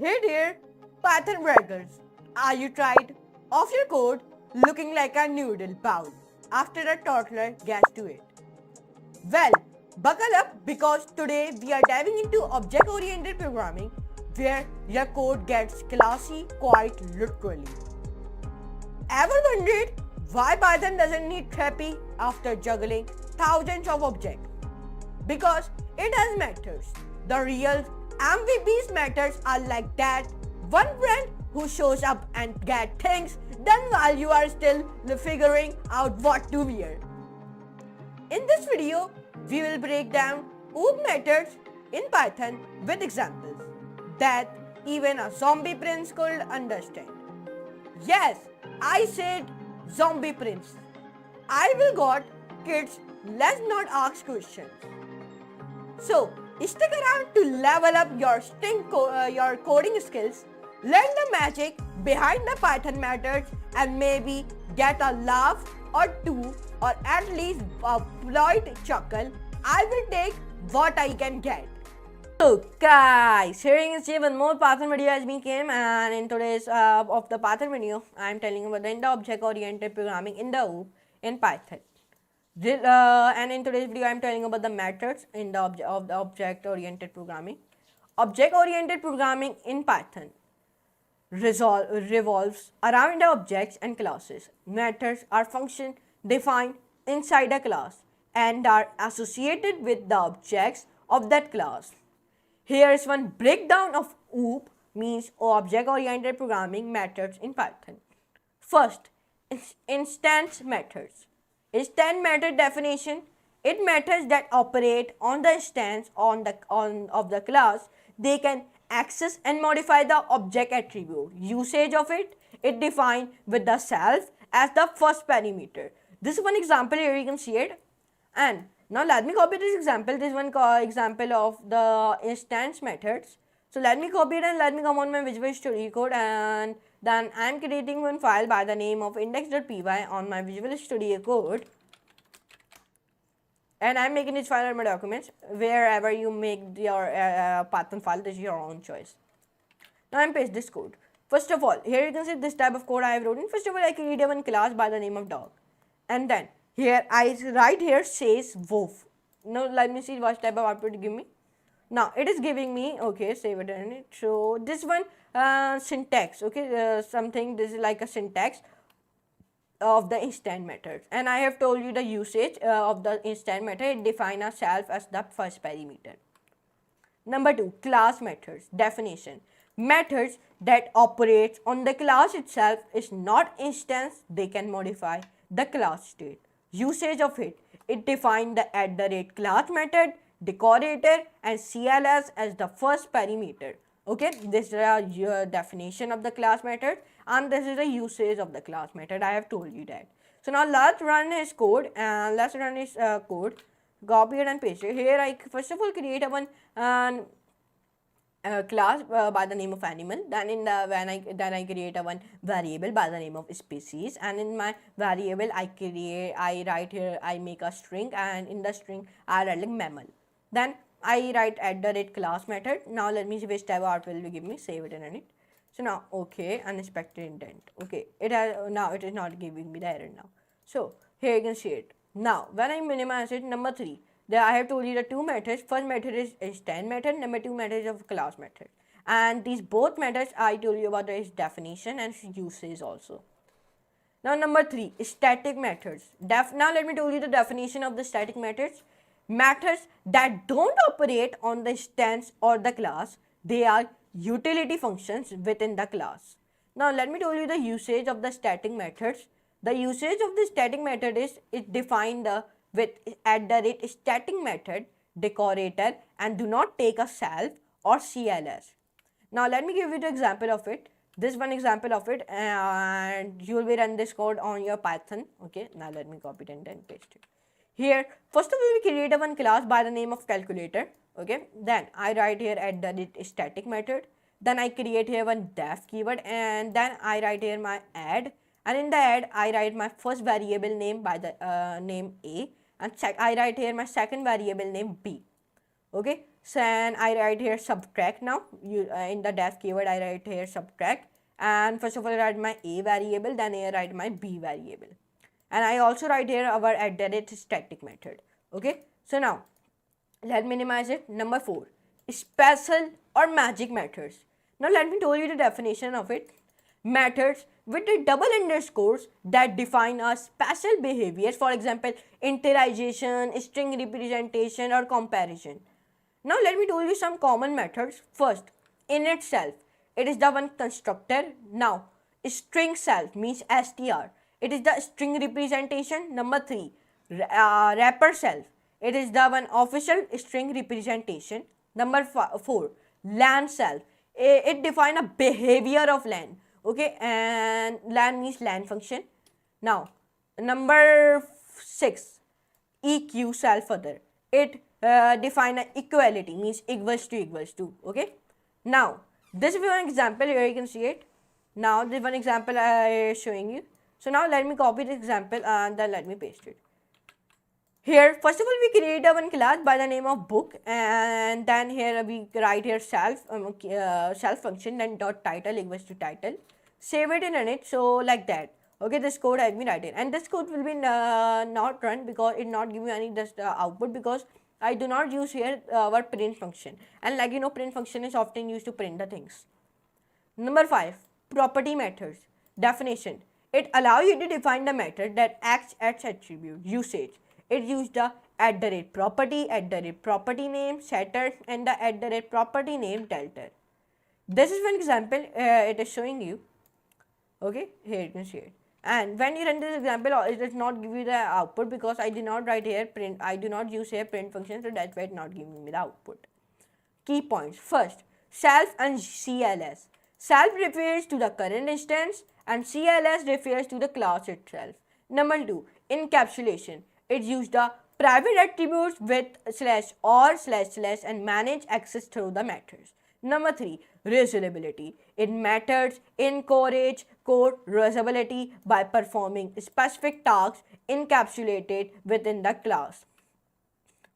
Hey dear, Python braggers, are you tired of your code looking like a noodle bowl after a toddler gets to it? Well, buckle up because today we are diving into object-oriented programming where your code gets classy quite literally. Ever wondered why Python doesn't need therapy after juggling thousands of objects? Because it has methods. The real MVP's methods are like that one friend who shows up and get things done while you are still figuring out what to wear. In this video, we will break down OOP methods in Python with examples that even a zombie prince could understand. Yes, I said zombie prince. I will got kids, let's not ask questions. So, stick around to level up your your coding skills, learn the magic behind the Python methods, and maybe get a laugh or two, or at least a polite chuckle. I will take what I can get. So guys, here is one more Python video has been came, and in today's of the Python video, I am telling you about the object-oriented programming in the OOP in Python. And in today's video, I am telling about the methods in the object-oriented programming. Object-oriented programming in Python revolves around the objects and classes. Methods are functions defined inside a class and are associated with the objects of that class. Here is one breakdown of OOP, means object-oriented programming methods in Python. First, instance methods. Instance method definition: it methods that operate on the instance of the class. They can access and modify the object attribute. Usage of it defined with the self as the first parameter. This is one example here, you can see it. And now let me copy this example. This one example of the instance methods. So let me copy it and let me come on my Visual Studio Code, and then I am creating one file by the name of index.py on my Visual Studio Code, and I am making this file in my documents. Wherever you make your Python file, this is your own choice. Now I am paste this code. First of all, here you can see this type of code I have written. First of all, I create one class by the name of dog, and then here I write here says wolf. Now let me see what type of output to give me. Now it is giving me, okay, save it in it. So this one syntax, okay, something, this is like a syntax of the instant methods, and I have told you the usage of the instant method. It defines a self as the first parameter. Number 2, class methods definition: methods that operates on the class itself is not instance. They can modify the class state. Usage of it defines the @class method, decorator, and CLS as the first parameter. Okay, this is your definition of the class method, and this is the usage of the class method. I have told you that. So now let's run his code, and let's run his code. Copy it and paste it. Here I first of all create a one class by the name of animal. Then in the I create a one variable by the name of species, and in my variable I write here, I make a string, and in the string I write like mammal. Then I write @class method. Now let me see which type of output will give me. Save it and run it. So now, okay, unexpected intent. Okay, it has now it is not giving me the error now. So here you can see it. Now when I minimize it, number 3, there I have told you the two methods. First method is instance method. Number 2 method is of class method. And these both methods I told you about its definition and usage also. Now number 3, static methods. Now let me tell you the definition of the static methods. Methods that don't operate on the instance or the class. They are utility functions within the class. Now let me tell you the usage of the static methods. The usage of the static method is it defined with @static method, decorator, and do not take a self or CLS. Now let me give you the example of it. This one example of it, and you will be run this code on your Python. Okay, now let me copy it and then paste it. Here, first of all, we create a one class by the name of calculator. Okay, then I write here @static method. Then I create here one def keyword, and then I write here my add, and in the add I write my first variable name by the name A, and I write here my second variable name B. Okay, Then I write here subtract now. In the def keyword I write here subtract, and first of all I write my a variable, then I write my b variable, and I also write here our static method. Okay, so now let me minimize it. Number 4, special or magic methods. Now let me tell you the definition of it. Methods with the double underscores that define a special behavior, for example interization, string representation or comparison. Now let me tell you some common methods. First, in itself, it is the one constructor. Now, string self means str. It is the string representation. Number 3, wrapper self. It is the one official string representation. Number 4, len self. It defines a behavior of len. Okay, and len means len function. Now, number 6, eq self other. It define a equality, means equals to. Okay, now this is one example. Here you can see it. Now this one example I am showing you. So now let me copy this example and then let me paste it here. First of all we create a one class by the name of book, and then here we write here self self function, then dot title equals to title. Save it and run it. So like that. Okay, this code has been written, and this code will be not run because it not give you any just output, because I do not use here our print function, and like you know print function is often used to print the things. Number 5, property methods. Definition: it allows you to define the method that acts as attribute. Usage: it uses the property, property name setter, and the property name delta. This is one example it is showing you. Okay, here you can see it. And when you run this example, it does not give you the output because I did not write here print. I do not use here print function, so that's why it's not giving me the output. Key points. First, self and CLS. Self refers to the current instance and CLS refers to the class itself. Number 2, encapsulation. It uses the private attributes with /or// and manage access through the methods. Number 3, reusability. It methods encourage code reusability by performing specific tasks encapsulated within the class.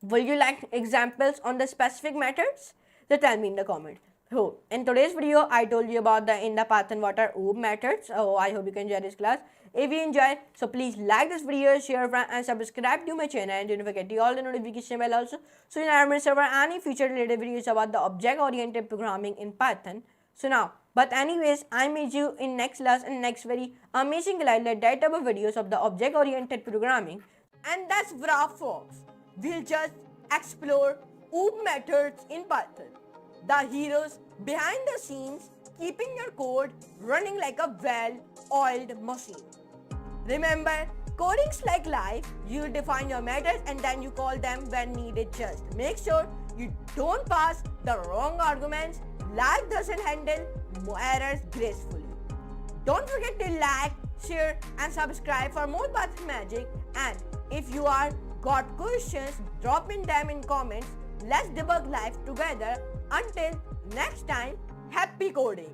Will you like examples on the specific methods? So tell me in the comments. So in today's video, I told you about the in the Python what are OOP methods. So I hope you can enjoy this class. If you enjoy, so please like this video, share and subscribe to my channel, and don't forget to all the notification bell also, so you never miss over any future related videos about the object oriented programming in Python. So now, but anyways, I meet you in next class and next very amazing like that type of videos of the object oriented programming. And that's wrap folks. We'll just explore OOP methods in Python. The heroes behind the scenes, keeping your code running like a well-oiled machine. Remember, coding's like life. You define your methods and then you call them when needed. Just make sure you don't pass the wrong arguments. Life doesn't handle errors gracefully. Don't forget to like, share and subscribe for more Python magic. And if you are got questions, drop in them in comments. Let's debug life together. Until next time, happy coding!